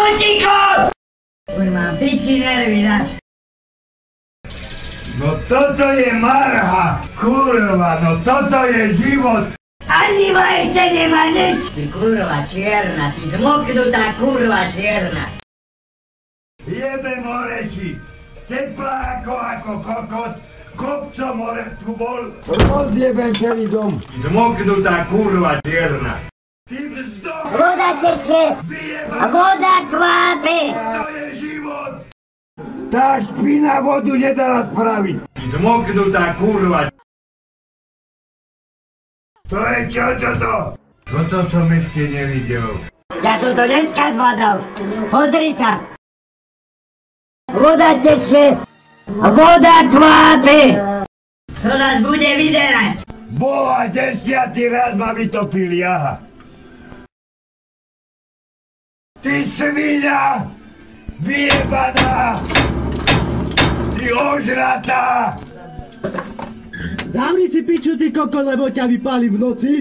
Kotíko! Kurva, piči nervy dáš. No toto je marha, kurva, no toto je život. Ani vajce nemá nič. Ty kurva čierna, ty zmoknutá kurva čierna. Jebe moreti, tepláko ako kokot, kopcom more tu bol. Rozjebem celý dom. Zmoknutá kurva čierna. Ty vzdok! Voda teče a voda tvápe. To je život. Tá špina vodu nedala spraviť. Zmoknutá kurva. To je čo toto? Toto som ešte nevidel. Ja som to dneska zbadal. Pozri sa. Voda teče a voda tvápe. To nás bude vyzerať. Boha, 10. raz ma vytopili, aha. Ty svinia! Vyjebaná! Ty ožratá! Zavri si piču, ty kokot, lebo ťa vypálim v noci.